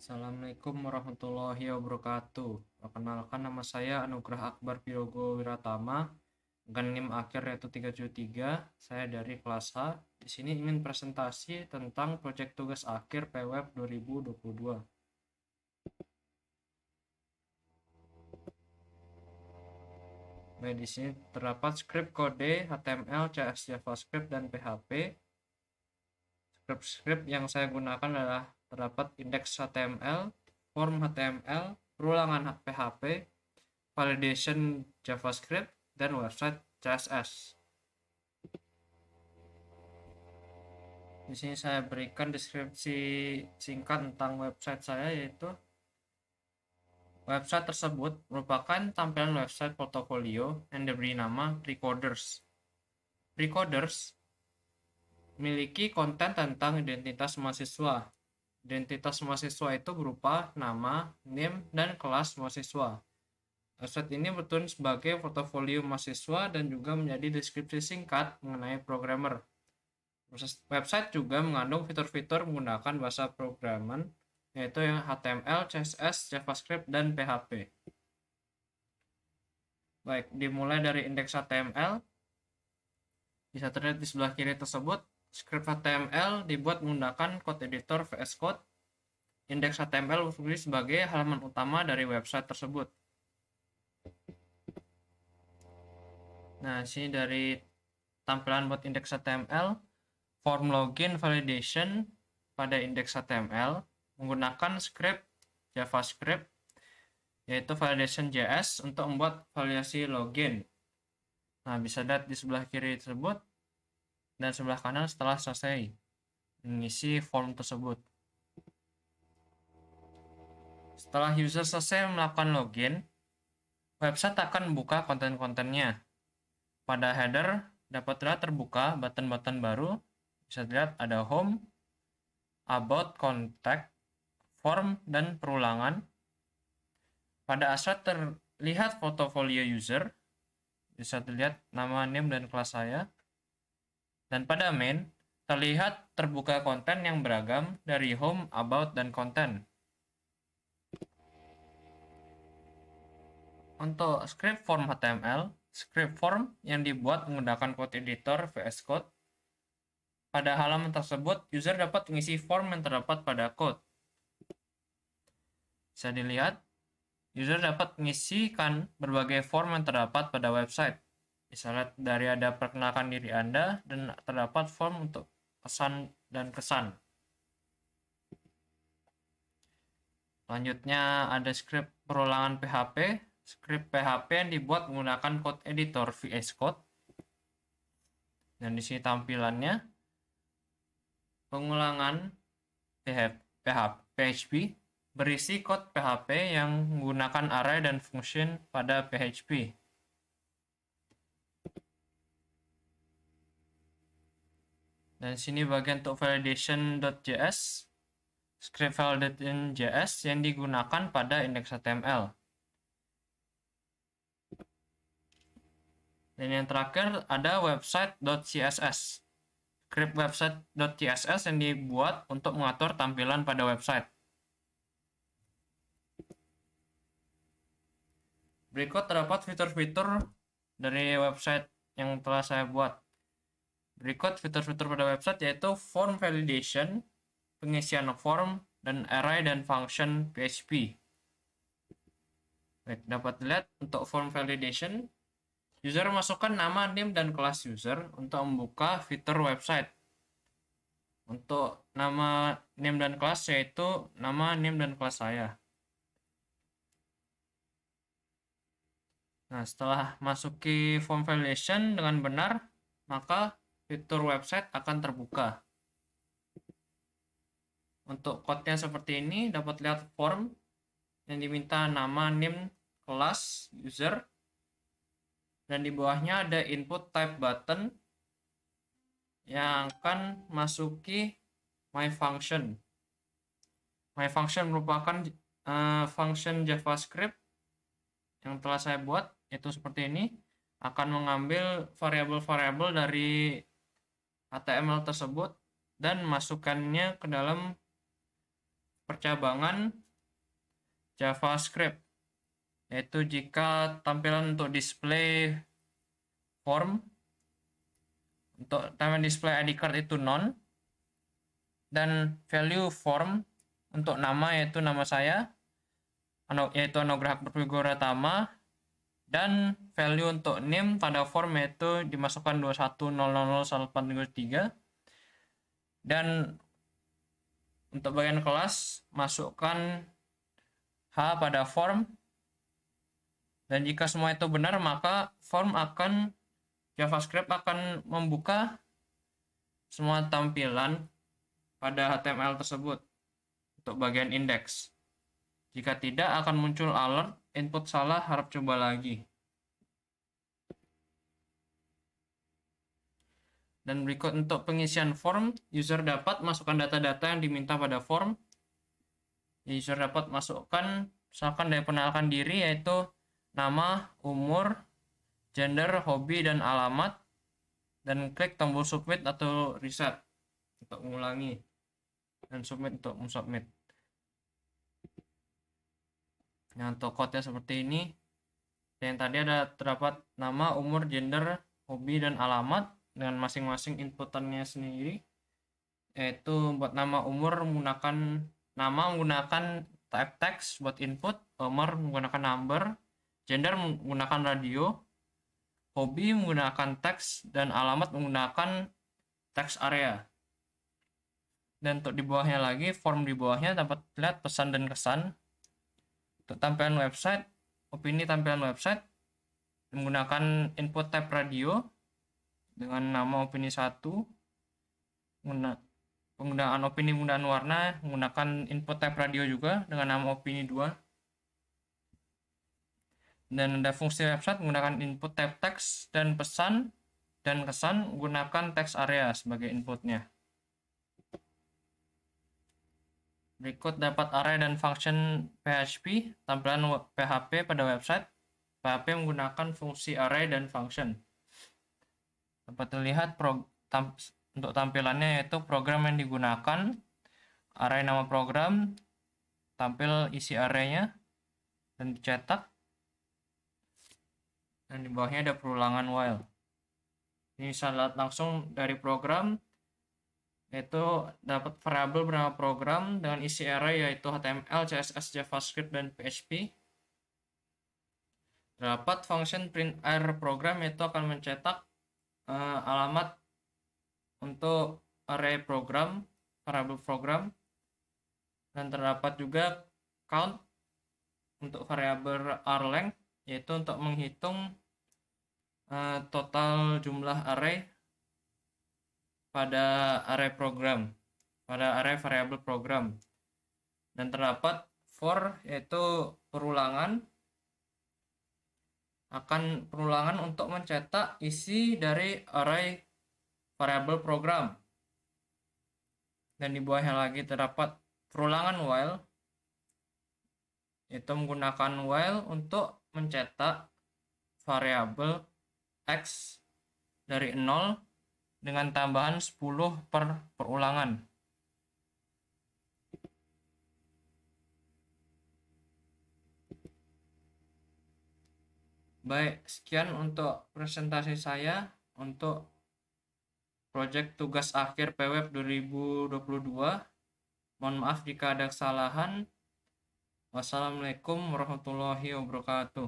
Assalamualaikum warahmatullahi wabarakatuh. Perkenalkan, nama saya Anugrah Akbar Pirogo Wiratama dengan NIM akhir yaitu 373. Saya dari kelas H. Di sini ingin presentasi tentang proyek tugas akhir PWeb 2022. Baik, di sini terdapat script kode HTML, CSS, JavaScript, dan PHP. Script yang saya gunakan adalah terdapat indeks HTML, form HTML, perulangan PHP, validation JavaScript, dan website CSS. Di sini saya berikan deskripsi singkat tentang website saya, yaitu website tersebut merupakan tampilan website portofolio yang diberi nama Recoders. Recoders memiliki konten tentang identitas mahasiswa. Identitas mahasiswa itu berupa nama, name, dan kelas mahasiswa. Website ini bertujuan sebagai portofolio mahasiswa dan juga menjadi deskripsi singkat mengenai programmer. Website juga mengandung fitur-fitur menggunakan bahasa programan, yaitu yang HTML, CSS, JavaScript, dan PHP. Baik, dimulai dari indeks HTML. Bisa terlihat di sebelah kiri tersebut, script HTML dibuat menggunakan code editor VS Code. Indeks HTML berfungsi sebagai halaman utama dari website tersebut. Nah, sini dari tampilan buat indeks HTML, form login validation pada indeks HTML menggunakan script JavaScript, yaitu validation JS untuk membuat validasi login. Nah, bisa lihat di sebelah kiri tersebut dan sebelah kanan setelah selesai mengisi form tersebut. Setelah user selesai melakukan login, website akan membuka konten-kontennya. Pada header dapat terlihat terbuka button-button baru. Bisa dilihat ada home, about, contact, form, dan perulangan. Pada asal terlihat portofolio user. Bisa dilihat nama, name, dan kelas saya. Dan pada main terlihat terbuka konten yang beragam dari home, about, dan content. Untuk script form HTML, script form yang dibuat menggunakan code editor VS Code. Pada halaman tersebut, user dapat mengisi form yang terdapat pada code. Bisa dilihat, user dapat mengisikan berbagai form yang terdapat pada website. Bisa lihat dari ada perkenalkan diri Anda dan terdapat form untuk pesan dan kesan. Selanjutnya ada script perulangan PHP. Script PHP yang dibuat menggunakan code editor VS Code. Dan di sini tampilannya pengulangan PHP berisi code PHP yang menggunakan array dan function pada PHP. Dan sini bagian untuk validation.js, script validation.js yang digunakan pada indeks HTML. Dan yang terakhir ada website.css. Script website.css yang dibuat untuk mengatur tampilan pada website. Berikut terdapat fitur-fitur dari website yang telah saya buat. Berikut fitur-fitur pada website yaitu form validation, pengisian form, dan array dan function PHP. Baik, dapat dilihat untuk form validation, user masukkan nama, name, dan kelas user untuk membuka fitur website. Untuk nama, name, dan kelas yaitu nama, name, dan kelas saya. Nah, setelah masuki form validation dengan benar, maka fitur website akan terbuka. Untuk code-nya seperti ini, dapat lihat form yang diminta nama, name, kelas, user. Dan di bawahnya ada input type button yang akan masuki my function. My function merupakan function JavaScript yang telah saya buat, itu seperti ini. Akan mengambil variabel-variabel dari HTML tersebut dan masukkannya ke dalam percabangan JavaScript, yaitu jika tampilan untuk display form, untuk tampilan display ID card itu none, dan value form untuk nama, yaitu nama saya, yaitu Anugrah Pratama, dan value untuk name pada form yaitu dimasukkan 21000143, dan untuk bagian kelas masukkan H pada form, dan jika semua itu benar maka JavaScript akan membuka semua tampilan pada HTML tersebut untuk bagian indeks. Jika tidak, akan muncul alert input salah, harap coba lagi. Dan berikut untuk pengisian form, user dapat masukkan data-data yang diminta pada form. User dapat masukkan, misalkan dari pengenalkan diri, yaitu nama, umur, gender, hobi, dan alamat, dan klik tombol submit atau reset untuk mengulangi, dan submit untuk submit. Nah, untuk code-nya seperti ini. Yang tadi terdapat nama, umur, gender, hobi, dan alamat dengan masing-masing inputannya sendiri. Yaitu buat nama, umur menggunakan type text buat input, umur menggunakan number, gender menggunakan radio, hobi menggunakan teks, dan alamat menggunakan text area. Dan untuk di bawahnya lagi, form di bawahnya dapat lihat pesan dan kesan. Untuk tampilan website, opini tampilan website menggunakan input type radio dengan nama opini 1, penggunaan opini menggunakan warna menggunakan input type radio juga dengan nama opini 2, dan ada fungsi website menggunakan input type text, dan pesan dan kesan menggunakan text area sebagai inputnya. Berikut dapat array dan function PHP, tampilan PHP pada website. PHP menggunakan fungsi array dan function. Dapat terlihat untuk tampilannya, yaitu program yang digunakan, array nama program, tampil isi arraynya, dan dicetak. Dan di bawahnya ada perulangan while. Ini bisa lihat langsung dari program, yaitu dapat variabel bernama program dengan isi array yaitu HTML, CSS, JavaScript, dan PHP. Terdapat function print array program, yaitu akan mencetak alamat untuk array program, variabel program. Dan terdapat juga count untuk variabel rlength, yaitu untuk menghitung total jumlah array pada array variabel program. Dan terdapat for, yaitu perulangan untuk mencetak isi dari array variabel program. Dan di bawahnya lagi terdapat perulangan while, yaitu menggunakan while untuk mencetak variabel x dari 0 dengan tambahan 10 per perulangan. Baik, sekian untuk presentasi saya untuk proyek tugas akhir PWeb 2022. Mohon maaf jika ada kesalahan. Wassalamualaikum warahmatullahi wabarakatuh.